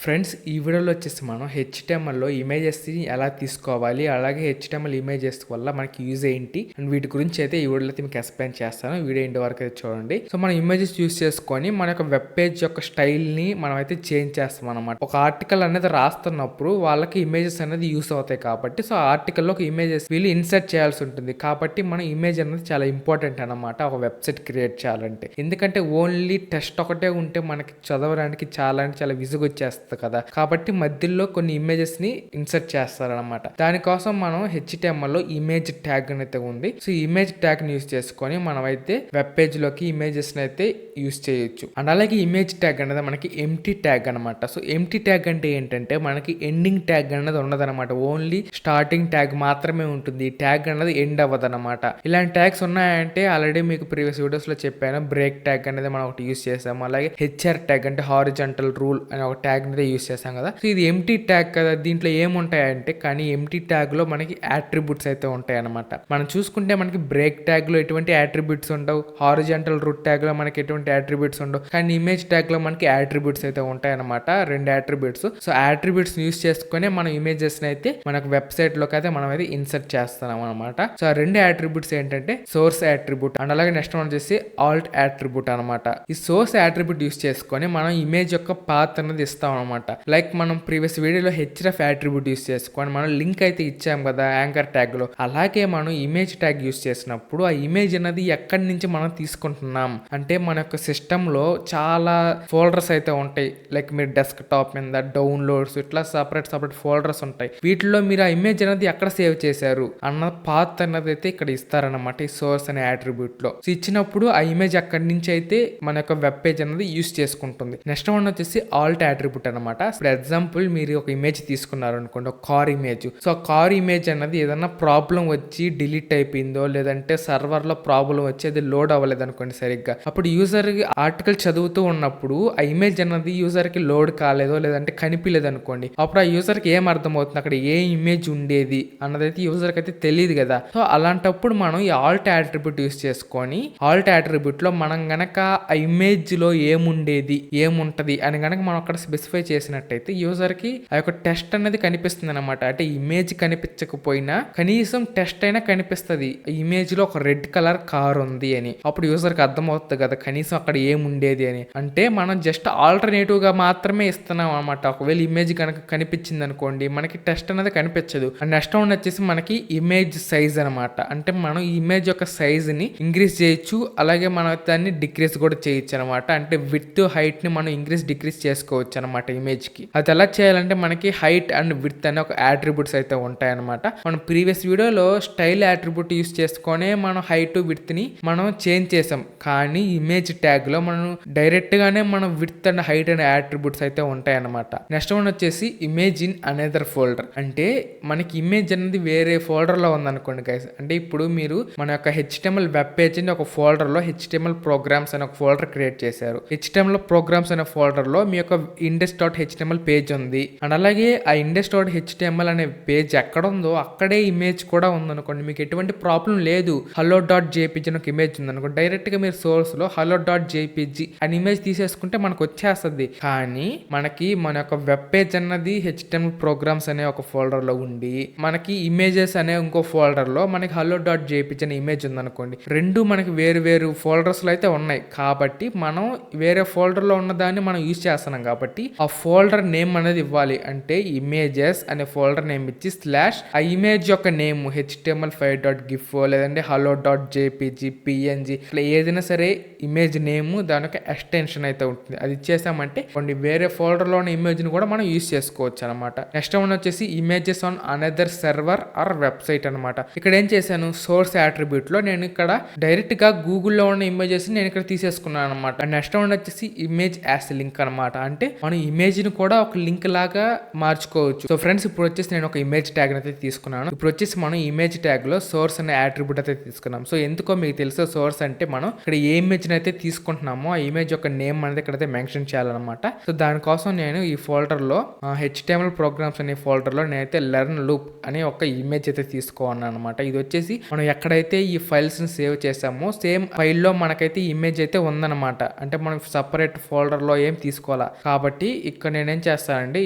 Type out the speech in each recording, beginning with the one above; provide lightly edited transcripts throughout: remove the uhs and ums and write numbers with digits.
Friends ఈ వీడియోలో వచ్చేసి మనం హెచ్టిఎంఎల్లో ఇమేజెస్ని ఎలా తీసుకోవాలి, అలాగే హెచ్టిఎంఎల్ ఇమేజెస్ వల్ల మనకి యూజ్ ఏంటి అండ్ వీటి గురించి అయితే ఈ వీడియోలో అయితే మీకు ఎక్స్ప్లెయిన్ చేస్తాను. వీడియో ఎండ్ వరకు అయితే చూడండి. సో మనం ఇమేజెస్ యూజ్ చేసుకొని మన యొక్క వెబ్ పేజ్ యొక్క స్టైల్ని మనం అయితే చేంజ్ చేస్తాం అనమాట. ఒక ఆర్టికల్ అనేది రాస్తున్నప్పుడు వాళ్ళకి ఇమేజెస్ అనేది యూస్ అవుతాయి కాబట్టి సో ఆ ఆర్టికల్లో ఒక ఇమేజెస్ వీళ్ళు ఇన్సర్ట్ చేయాల్సి ఉంటుంది. కాబట్టి మన ఇమేజ్ అనేది చాలా ఇంపార్టెంట్ అనమాట ఒక వెబ్సైట్ క్రియేట్ చేయాలంటే. ఎందుకంటే ఓన్లీ టెక్స్ట్ ఒకటే ఉంటే మనకి చదవడానికి చాలా అంటే చాలా విసుగు వచ్చేస్తుంది కదా. కాబట్టి మధ్యలో కొన్ని ఇమేజెస్ ని ఇన్సర్ట్ చేస్తారనమాట. దానికోసం మనం HTML లో ఇమేజ్ ట్యాగ్ అయితే ఉంది. సో ఇమేజ్ ట్యాగ్ ని యూస్ చేసుకొని మనం అయితే వెబ్ పేజ్ లోకి ఇమేజెస్ ని అయితే యూస్ చేయొచ్చు. అండ్ అలాగే ఇమేజ్ ట్యాగ్ అనేది మనకి ఎంప్టీ ట్యాగ్ అనమాట. సో ఎంప్టీ ట్యాగ్ అంటే ఏంటంటే మనకి ఎండింగ్ ట్యాగ్ అనేది ఉండదన్నమాట. ఓన్లీ స్టార్టింగ్ ట్యాగ్ మాత్రమే ఉంటుంది. ఈ ట్యాగ్ అనేది ఎండ్ అవ్వదన్నమాట. ఇలాంటి ట్యాగ్స్ ఉన్నాయంటే ఆల్రెడీ మీకు ప్రీవియస్ వీడియోస్ లో చెప్పాను. బ్రేక్ ట్యాగ్ అనేది మనం ఒకటి యూస్ చేసాము. అలాగే HR ట్యాగ్ అంటే హారిజాంటల్ రూల్ అనే ఒక ట్యాగ్ యూస్ చేసాం కదా. సో ఇది ఎంప్టీ ట్యాగ్ కదా. దీంట్లో ఏముంటాయంటే కానీ ఎంప్టీ ట్యాగ్ లో మనకి యాట్రిబ్యూట్స్ అయితే ఉంటాయి అనమాట. మనం చూసుకుంటే మనకి బ్రేక్ ట్యాగ్ లో ఎటువంటి యాట్రిబ్యూట్స్ ఉండవు. హారిజాంటల్ రూట్ ట్యాగ్ లో మనకి ఎటువంటి యాట్రిబ్యూట్స్ ఉండవు. కానీ ఇమేజ్ ట్యాగ్ లో మనకి యాట్రిబ్యూట్స్ అయితే ఉంటాయి అనమాట. 2 యాట్రిబ్యూట్స్. సో యాట్రిబ్యూట్స్ యూస్ చేసుకుని మనం ఇమేజెస్ అయితే మనకు వెబ్సైట్ లోకి అయితే మనం అయితే ఇన్సర్ట్ చేస్తున్నాం అనమాట. సో ఆ 2 యాట్రిబ్యూట్స్ ఏంటంటే సోర్స్ యాట్రిబ్యూట్ అండ్ అలాగే నెక్స్ట్ మనం వచ్చేసి ఆల్ట్ యాట్రిబ్యూట్ అనమాట. ఈ సోర్స్ యాట్రిబ్యూట్ యూస్ చేసుకొని మనం ఇమేజ్ యొక్క పాత్ అనేది ఇస్తాం అనమాట. లైక్ మనం ప్రీవియస్ వీడియోలో హెచ్ఎఫ్ యాట్రిబ్యూట్ యూస్ చేసుకొని మనం లింక్ అయితే ఇచ్చాం కదా యాంకర్ ట్యాగ్ లో. అలాగే మనం ఇమేజ్ ట్యాగ్ యూస్ చేసినప్పుడు ఆ ఇమేజ్ అనేది ఎక్కడి నుంచి మనం తీసుకుంటున్నాం అంటే మన యొక్క సిస్టమ్ లో చాలా ఫోల్డర్స్ అయితే ఉంటాయి. లైక్ మీరు డెస్క్ టాప్ మీద డౌన్లోడ్స్ ఇట్లా సపరేట్ ఫోల్డర్స్ ఉంటాయి. వీటిలో మీరు ఆ ఇమేజ్ అనేది ఎక్కడ సేవ్ చేశారు అన్న పాత్ అన్నది అయితే ఇక్కడ ఇస్తారనమాట ఈ సోర్స్ అనే యాట్రిబ్యూట్ లో. సో ఇచ్చినప్పుడు ఆ ఇమేజ్ అక్కడి నుంచి అయితే మన యొక్క వెబ్ పేజ్ అనేది యూస్ చేసుకుంటుంది. నెక్స్ట్ వన్ వచ్చేసి ఆల్ట్ యాట్రిబ్యూట్ అనమాట. ఫర్ ఎగ్జాంపుల్ మీరు ఒక ఇమేజ్ తీసుకున్నారు అనుకోండి, ఒక కార్ ఇమేజ్. సో ఆ కార్ ఇమేజ్ అన్నది ఏదన్నా ప్రాబ్లం వచ్చి డిలీట్ అయిపోయిందో లేదంటే సర్వర్ లో ప్రాబ్లం వచ్చి అది లోడ్ అవ్వలేదు అనుకోండి సరిగ్గా. అప్పుడు యూజర్ ఆర్టికల్ చదువుతూ ఉన్నప్పుడు ఆ ఇమేజ్ అన్నది యూజర్ కి లోడ్ కాలేదో లేదంటే కనిపించలేదు అనుకోండి. అప్పుడు ఆ యూజర్ కి ఏం అర్థం అవుతుంది అక్కడ ఏ ఇమేజ్ ఉండేది అన్నదైతే యూజర్ కి అయితే తెలియదు కదా. సో అలాంటప్పుడు మనం ఈ ఆల్ట్ యాట్రిబ్యూట్ యూస్ చేసుకొని ఆల్ట్ యాట్రిబ్యూట్ లో మనం గనక ఆ ఇమేజ్ లో ఏముండేది ఏముంటది అని గనక మనం అక్కడ స్పెసిఫై చేసినట్టయితే యూజర్ కి ఆ యొక్క టెస్ట్ అనేది కనిపిస్తుంది అనమాట. అంటే ఇమేజ్ కనిపించకపోయినా కనీసం టెస్ట్ అయినా కనిపిస్తుంది. ఇమేజ్ లో ఒక రెడ్ కలర్ కార్ ఉంది అని. అప్పుడు యూజర్ కి అర్థం అవుతుంది కదా కనీసం అక్కడ ఏముండేది అని. అంటే మనం జస్ట్ ఆల్టర్నేటివ్ గా మాత్రమే ఇస్తున్నాం అనమాట. ఒకవేళ ఇమేజ్ కనుక కనిపించింది అనుకోండి మనకి టెస్ట్ అనేది కనిపించదు. అండ్ నెక్స్ట్ వన్ వచ్చేసి మనకి ఇమేజ్ సైజ్ అనమాట. అంటే మనం ఈ ఇమేజ్ యొక్క సైజ్ ని ఇంక్రీజ్ చేయొచ్చు, అలాగే మనం దాన్ని డిక్రీజ్ కూడా చేయొచ్చు అనమాట. అంటే విడ్త్ హైట్ ని మనం ఇంక్రీజ్ డిక్రీజ్ చేసుకోవచ్చు అనమాట ఇమేజ్ కి. అది ఎలా చేయాలంటే మనకి హైట్ అండ్ విడ్త్ అనే ఒక యాట్రిబ్యూట్స్ అయితే ఉంటాయన్నమాట. మనం ప్రీవియస్ వీడియోలో స్టైల్ యాట్రిబ్యూట్ యూస్ చేసుకొని మనం హైట్ విడ్త్ ని మనం చేంజ్ చేసాం. కానీ ఇమేజ్ ట్యాగ్ లో మనం డైరెక్ట్ గానే మనం విడ్త్ అండ్ హైట్ అనే యాట్రిబ్యూట్స్ అయితే ఉంటాయన్నమాట. నెక్స్ట్ వన్ వచ్చేసి ఇమేజ్ ఇన్ అనదర్ ఫోల్డర్. అంటే మనకి ఇమేజ్ అనేది వేరే ఫోల్డర్ లో ఉందనుకోండి గైస్. అంటే ఇప్పుడు మీరు మన యొక్క HTML వెబ్ పేజ్ ని ఒక ఫోల్డర్ లో HTML ప్రోగ్రామ్స్ అనే ఒక ఫోల్డర్ క్రియేట్ చేశారు. HTML ప్రోగ్రామ్స్ అనే ఫోల్డర్ లో మీ యొక్క index.html పేజ్ ఉంది. అండ్ అలాగే ఆ index.html అనే పేజ్ ఎక్కడ ఉందో అక్కడే ఇమేజ్ కూడా ఉందనుకోండి. మీకు ఎటువంటి ప్రాబ్లం లేదు. hello.jpg అని ఒక ఇమేజ్ ఉందనుకోండి, డైరెక్ట్ గా మీరు సోర్స్ లో hello.jpg అని ఇమేజ్ తీసేసుకుంటే మనకు వచ్చేస్తుంది. కానీ మనకి మన యొక్క వెబ్ పేజ్ అన్నది HTML ప్రోగ్రామ్స్ అనే ఒక ఫోల్డర్ లో ఉండి మనకి ఇమేజెస్ అనే ఇంకో ఫోల్డర్ లో మనకి hello.jpg అనే ఇమేజ్ ఉందనుకోండి. రెండు మనకి వేరు వేరు ఫోల్డర్స్ లో అయితే ఉన్నాయి. కాబట్టి మనం వేరే ఫోల్డర్ లో ఉన్న దాన్ని మనం యూజ్ చేస్తున్నాం కాబట్టి ఆ ఫోల్డర్ నేమ్ అనేది ఇవ్వాలి. అంటే ఇమేజెస్ అనే ఫోల్డర్ నేమ్ ఇచ్చి స్లాష్ ఆ ఇమేజ్ యొక్క నేమ్ html5.gif లేదంటే hello.jpg png ఇట్లా ఏదైనా సరే ఇమేజ్ నేమ్ దాని యొక్క ఎక్స్టెన్షన్ అయితే ఉంటుంది. అది ఇచ్చేసామంటే కొన్ని వేరే ఫోల్డర్ లో ఉన్న ఇమేజ్ ని కూడా మనం యూజ్ చేసుకోవచ్చు అనమాట. నెక్స్ట్ వన్ వచ్చేసి images on another server or website అనమాట. ఇక్కడ ఏం చేశాను సోర్స్ యాట్రిబ్యూట్ లో నేను ఇక్కడ డైరెక్ట్ గా గూగుల్లో ఉన్న ఇమేజెస్ నేను ఇక్కడ తీసేసుకున్నాను అనమాట. నెక్స్ట్ వన్ వచ్చేసి ఇమేజ్ యాస్ లింక్ అనమాట. అంటే మనం ఇమేజ్ ని కూడా ఒక లింక్ లాగా మార్చుకోవచ్చు. సో ఫ్రెండ్స్ ఇప్పుడు వచ్చేసి నేను ఒక ఇమేజ్ ట్యాగ్ అయితే తీసుకున్నాను. ఇప్పుడు వచ్చేసి మనం ఇమేజ్ ట్యాగ్ లో సోర్స్ అనే యాట్రిబ్యూట్ అయితే తీసుకున్నాం. సో ఎందుకో మీకు తెలుసు సోర్స్ అంటే మనం ఇక్కడ ఏ ఇమేజ్ అయితే తీసుకుంటున్నామో ఆ ఇమేజ్ యొక్క నేమ్ అనేది ఇక్కడైతే మెన్షన్ చేయాలన్నమాట. సో దానికోసం నేను ఈ ఫోల్డర్ లో HTML ప్రోగ్రామ్స్ అనే ఫోల్డర్ లో నేనైతే లెర్న్ లూప్ అనే ఒక ఇమేజ్ అయితే తీసుకోవాలను అనమాట. ఇది వచ్చేసి మనం ఎక్కడైతే ఈ ఫైల్స్ ని సేవ్ చేసామో సేమ్ ఫైల్ లో మనకైతే ఇమేజ్ అయితే ఉందన్నమాట. అంటే మనం సపరేట్ ఫోల్డర్ లో ఏం తీసుకోవాలా. కాబట్టి ఇక్కడ నేనేం చేస్తానంటే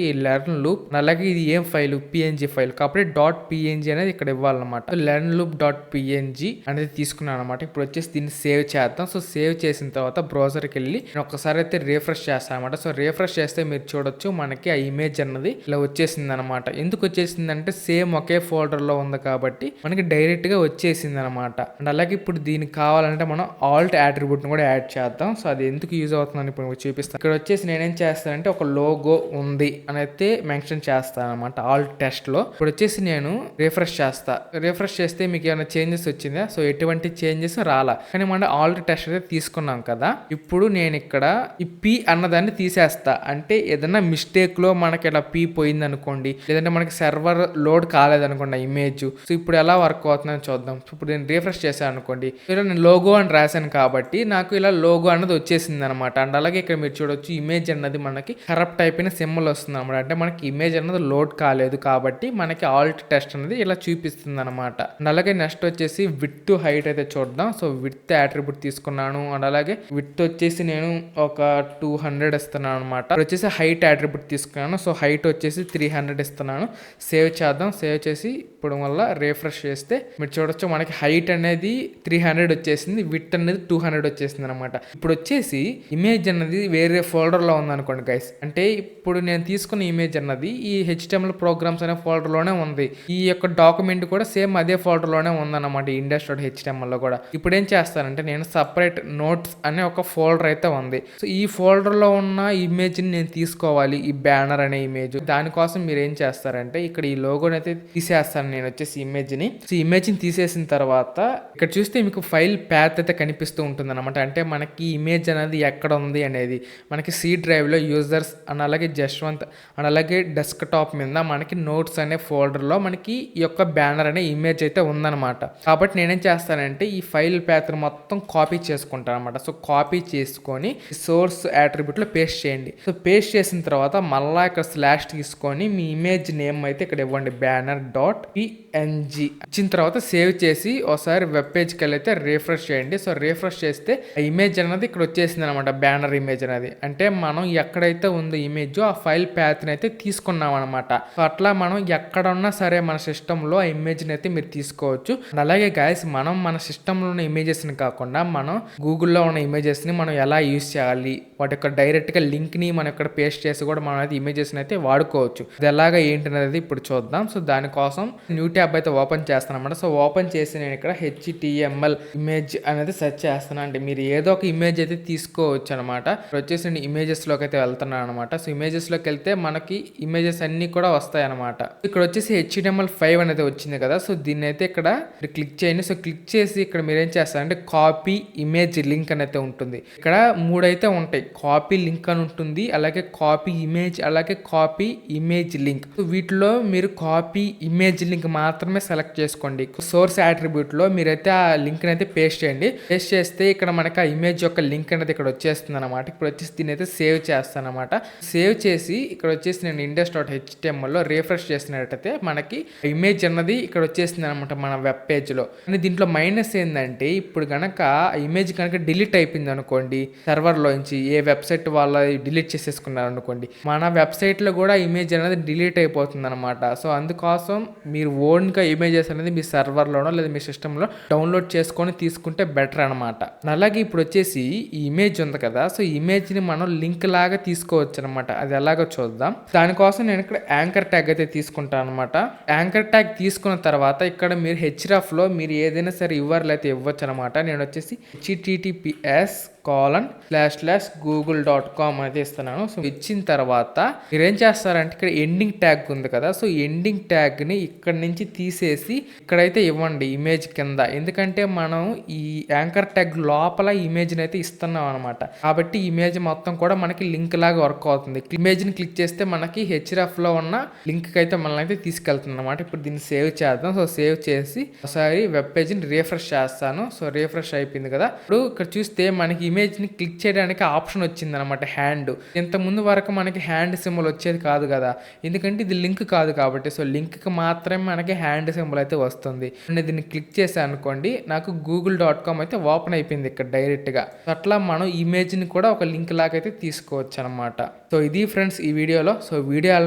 ఈ లెర్న్ లూప్, అలాగే ఇది ఏం ఫైల్, పిఎన్జి ఫైల్ కాబట్టి .png అనేది ఇక్కడ ఇవ్వాలన్నమాట. లెర్న్ లూప్ .png అనేది తీసుకున్నాను అనమాట. ఇప్పుడు వచ్చేసి దీన్ని సేవ్ చేద్దాం. సో సేవ్ చేసిన తర్వాత బ్రౌజర్కి వెళ్ళి నేను ఒకసారి అయితే రిఫ్రెష్ చేస్తాను అనమాట. సో రిఫ్రెష్ చేస్తే మీరు చూడొచ్చు మనకి ఆ ఇమేజ్ అన్నది ఇలా వచ్చేసింది అనమాట. ఎందుకు వచ్చేసిందంటే సేమ్ ఒకే ఫోల్డర్ లో ఉంది కాబట్టి మనకి డైరెక్ట్ గా వచ్చేసింది అనమాట. అండ్ అలాగే ఇప్పుడు దీనికి కావాలంటే మనం ఆల్ట్ అట్రిబ్యూట్ ని కూడా యాడ్ చేద్దాం. సో అది ఎందుకు యూజ్ అవుతుందని ఇప్పుడు చూపిస్తాను. ఇక్కడ వచ్చేసి నేనేం చేస్తానంటే ఒక లోగో ఉంది అని అయితే మెన్షన్ చేస్తాను అనమాట ఆల్ట్ టెస్ట్ లో. ఇప్పుడు వచ్చేసి నేను రిఫ్రెష్ చేస్తా. రిఫ్రెష్ చేస్తే మీకు ఏమైనా చేంజెస్ వచ్చిందా? సో ఎటువంటి చేంజెస్ రాలా, కానీ మనం ఆల్ట్ టెస్ట్ అయితే తీసుకున్నాం కదా. ఇప్పుడు నేను ఇక్కడ ఈ పి అన్నదాన్ని తీసేస్తా. అంటే ఏదైనా మిస్టేక్ లో మనకి ఇలా పి పోయింది అనుకోండి, లేదంటే మనకి సర్వర్ లోడ్ కాలేదనుకోండి ఇమేజ్. సో ఇప్పుడు ఎలా వర్క్ అవుతుందని చూద్దాం. ఇప్పుడు నేను రిఫ్రెష్ చేశాను అనుకోండి, ఇలా నేను లోగో అని రాశాను కాబట్టి నాకు ఇలా లోగో అన్నది వచ్చేసింది అనమాట. అండ్ అలాగే ఇక్కడ మీరు చూడొచ్చు ఇమేజ్ అన్నది మనకి కరప్ట్ అయిపోయిన సింబల్ వస్తుంది అనమాట. అంటే మనకి ఇమేజ్ అన్నది లోడ్ కాలేదు కాబట్టి మనకి ఆల్ట్ టెస్ట్ అనేది ఇలా చూపిస్తుంది అనమాట. అండ్ అలాగే నెక్స్ట్ వచ్చేసి విడ్త్ టు హైట్ అయితే చూద్దాం. సో విడ్త్ అట్రిబ్యూట్ తీసుకున్నాను. అండ్ అలాగే విడ్త్ వచ్చేసి నేను ఒక 200 ఇస్తున్నాను అనమాట. వచ్చేసి హైట్ అట్రిబ్యూట్ తీసుకున్నాను. సో హైట్ వచ్చేసి 300 ఇస్తున్నాను. సేవ్ చేద్దాం. సేవ్ చేసి ఇప్పుడు వల్ల రిఫ్రెష్ చేస్తే మీరు చూడొచ్చు మనకి హైట్ అనేది 300 వచ్చేసింది, విడ్త్ అనేది 200 వచ్చేసింది అనమాట. ఇప్పుడు వచ్చేసి ఇమేజ్ అన్నది వేరే ఫోల్డర్ లో ఉంది అనుకోండి గైస్. అంటే ఇప్పుడు నేను తీసుకున్న ఇమేజ్ అన్నది ఈ HTML ప్రోగ్రామ్స్ అనే ఫోల్డర్ లోనే ఉంది. ఈ యొక్క డాక్యుమెంట్ కూడా సేమ్ అదే ఫోల్డర్ లోనే ఉందన్నమాట, index.html లో కూడా. ఇప్పుడు ఏం చేస్తానంటే నేను సపరేట్ నోట్స్ అనే ఒక ఫోల్డర్ అయితే ఉంది. సో ఈ ఫోల్డర్ లో ఉన్న ఇమేజ్ ని నేను తీసుకోవాలి, ఈ బ్యానర్ అనే ఇమేజ్. దానికోసం మీరు ఏం చేస్తారంటే ఇక్కడ ఈ లోగోని అయితే తీసేస్తాను నేను వచ్చేసి ఇమేజ్ ని. సో ఇమేజ్ ని తీసేసిన తర్వాత ఇక్కడ చూస్తే మీకు ఫైల్ ప్యాత్ అయితే కనిపిస్తూ ఉంటుంది అనమాట. అంటే మనకి ఇమేజ్ అనేది ఎక్కడ ఉంది అనేది మనకి సి డ్రైవ్ లో యూజర్స్ అండ్ అలాగే జశ్వంత్ అండ్ అలాగే డెస్క్ టాప్ మీద మనకి నోట్స్ అనే ఫోల్డర్ లో మనకి ఈ యొక్క బ్యానర్ అనే ఇమేజ్ అయితే ఉందన్నమాట. కాబట్టి నేనేం చేస్తానంటే ఈ ఫైల్ ప్యాత్ మొత్తం కాపీ చేసుకుంటాను అనమాట. సో కాపీ చేసుకొని సోర్స్ అట్రిబ్యూట్ లో పేస్ట్ చేయండి. సో పేస్ట్ చేసిన తర్వాత మళ్ళా ఇక్కడ స్లాష్ తీసుకొని మీ ఇమేజ్ నేమ్ అయితే ఇక్కడ ఇవ్వండి, banner.png ఇచ్చిన తర్వాత సేవ్ చేసి ఒకసారి వెబ్ పేజ్కి వెళ్ళైతే రిఫ్రెష్ చేయండి. సో రిఫ్రెష్ చేస్తే ఆ ఇమేజ్ అనేది ఇక్కడ వచ్చేసింది అనమాట, బ్యానర్ ఇమేజ్ అనేది. అంటే మనం ఎక్కడైతే ఉందో ఇమేజ్ ఆ ఫైల్ ప్యాత్ అయితే తీసుకున్నాం అనమాట. సో అట్లా మనం ఎక్కడ ఉన్నా సరే మన సిస్టమ్ లో ఆ ఇమేజ్ అయితే మీరు తీసుకోవచ్చు. అలాగే గైస్ మనం మన సిస్టమ్ లో ఉన్న ఇమేజెస్ ని కాకుండా మనం గూగుల్లో ఉన్న ఇమేజెస్ ని మనం ఎలా యూజ్ చేయాలి, వాటి యొక్క డైరెక్ట్ గా లింక్ ని మనం ఇక్కడ పేస్ట్ చేసి కూడా మనం అయితే ఇమేజెస్ అయితే వాడుకోవచ్చు. అది ఎలాగా ఏంటి అనేది ఇప్పుడు చూద్దాం. సో దానికోసం న్యూ ట్యాబ్ అయితే ఓపెన్ చేస్తాను అనమాట. సో ఓపెన్ చేసి నేను ఇక్కడ HTML ఇమేజ్ అనేది సెర్చ్ చేస్తాను. అంటే మీరు ఏదో ఒక ఇమేజ్ అయితే తీసుకోవచ్చు అనమాట. వచ్చేసి నేను ఇమేజెస్ లోకి అయితే వెళ్తున్నాను అనమాట. సో ఇమేజెస్ లోకి వెళ్తే మనకి ఇమేజెస్ అన్ని కూడా వస్తాయి అనమాట. ఇక్కడ వచ్చేసి HTML5 అనేది వచ్చింది కదా. సో దీన్ని అయితే ఇక్కడ క్లిక్ చేయండి. సో క్లిక్ చేసి ఇక్కడ మీరు ఏం చేస్తారంటే కాపీ ఇమేజ్ లింక్ అని అయితే ఉంటుంది. ఇక్కడ 3 అయితే ఉంటాయి. కాపీ లింక్ అని ఉంటుంది, అలాగే కాపీ ఇమేజ్, అలాగే కాపీ ఇమేజ్ లింక్. సో వీటిలో మీరు కాపీ ఇమేజ్ లింక్ మాత్రమే సెలెక్ట్ చేసుకోండి. సోర్స్ అట్రిబ్యూట్ లో మీరైతే ఆ లింక్ అయితే పేస్ట్ చేయండి. పేస్ట్ చేస్తే ఇక్కడ మనకి ఆ ఇమేజ్ యొక్క లింక్ అనేది ఇక్కడ వచ్చేస్తుంది అనమాట. ఇప్పుడు వచ్చేసి దీన్ని అయితే సేవ్ చేస్తాను అనమాట. సేవ్ చేసి ఇక్కడ వచ్చేసి నేను index.html లో రిఫ్రెష్ చేసినట్టయితే మనకి ఇమేజ్ అన్నది ఇక్కడ వచ్చేసింది అనమాట మన వెబ్ పేజ్ లో. కానీ దీంట్లో మైనస్ ఏంటంటే ఇప్పుడు గనక ఇమేజ్ కనుక డిలీట్ అయిపోయింది అనుకోండి, సర్వర్ లోంచి ఏ వెబ్సైట్ వాళ్ళ డిలీట్ చేసేసుకున్నారు అనుకోండి, మన వెబ్సైట్ లో కూడా ఇమేజ్ అనేది డిలీట్ అయిపోతుంది అనమాట. సో అందుకోసం మీరు ఓన్ గా ఇమేజెస్ అనేది మీ సర్వర్ లోనో లేదా మీ సిస్టమ్ లో డౌన్లోడ్ చేసుకొని తీసుకుంటే బెటర్ అనమాట. అలాగే ఇప్పుడు వచ్చేసి ఈ ఇమేజ్ ఉంది కదా. సో ఈ ఇమేజ్ ని మనం లింక్ లాగా తీసుకోవచ్చు అనమాట. అది ఎలాగో చూద్దాం. దానికోసం నేను ఇక్కడ యాంకర్ ట్యాగ్ అయితే తీసుకుంటాను అనమాట. యాంకర్ ట్యాగ్ తీసుకున్న తర్వాత ఇక్కడ మీరు href లో మీరు ఏదైనా సరే URL అయితే ఇవ్వచ్చు అనమాట. నేను వచ్చేసి https://google.com అయితే ఇస్తున్నాను. సో ఇచ్చిన తర్వాత మీరు ఏం చేస్తారంటే ఇక్కడ ఎండింగ్ ట్యాగ్ ఉంది కదా. సో ఎండింగ్ ట్యాగ్ ని ఇక్కడ నుంచి తీసేసి ఇక్కడైతే ఇవ్వండి ఇమేజ్ కింద. ఎందుకంటే మనం ఈ యాంకర్ ట్యాగ్ లోపల ఇమేజ్ అయితే ఇస్తున్నాం అనమాట. కాబట్టి ఇమేజ్ మొత్తం కూడా మనకి లింక్ లాగా వర్క్ అవుతుంది. ఇమేజ్ ని క్లిక్ చేస్తే మనకి href లో ఉన్న లింక్ అయితే మనల్ని అయితే తీసుకెళ్తుంది అనమాట. ఇప్పుడు దీన్ని సేవ్ చేద్దాం. సో సేవ్ చేసి ఒకసారి వెబ్ పేజ్ ని రిఫ్రెష్ చేస్తాను. సో రిఫ్రెష్ అయిపోయింది కదా. ఇప్పుడు ఇక్కడ చూస్తే మనకి ఇమేజ్ ని క్లిక్ చేయడానికి ఆప్షన్ వచ్చింది అనమాట, హ్యాండ్. ఇంత ముందు వరకు మనకి హ్యాండ్ సింబల్ వచ్చేది కాదు కదా, ఎందుకంటే ఇది లింక్ కాదు కాబట్టి. సో లింక్ కి మాత్రమే మనకి హ్యాండ్ సింబల్ అయితే వస్తుంది. నేను దీన్ని క్లిక్ చేశాను అనుకోండి, నాకు google.com అయితే ఓపెన్ అయిపోయింది ఇక్కడ డైరెక్ట్ గా. అట్లా మనం ఇమేజ్ ని కూడా ఒక లింక్ లాగా అయితే తీసుకోవచ్చు అనమాట. సో ఇది ఫ్రెండ్స్ ఈ వీడియోలో. సో వీడియో ఎలా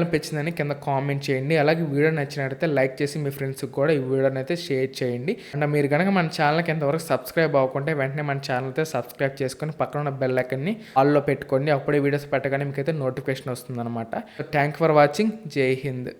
అనిపించిందని కింద కామెంట్ చేయండి. అలాగే వీడియో నచ్చినట్లయితే లైక్ చేసి మీ ఫ్రెండ్స్కి కూడా ఈ వీడియోని అయితే షేర్ చేయండి. అండ్ మీరు కనుక మన ఛానల్కి ఇంతవరకు సబ్స్క్రైబ్ అవ్వకుంటే వెంటనే మన ఛానల్ అయితే సబ్స్క్రైబ్ చేసుకొని పక్కన ఉన్న బెల్ ఐకాన్ని ఆల్లో పెట్టుకోండి. అప్పుడే వీడియోస్ పెట్టగానే మీకు అయితే నోటిఫికేషన్ వస్తుంది అనమాట. Thank for watching. జై హింద్.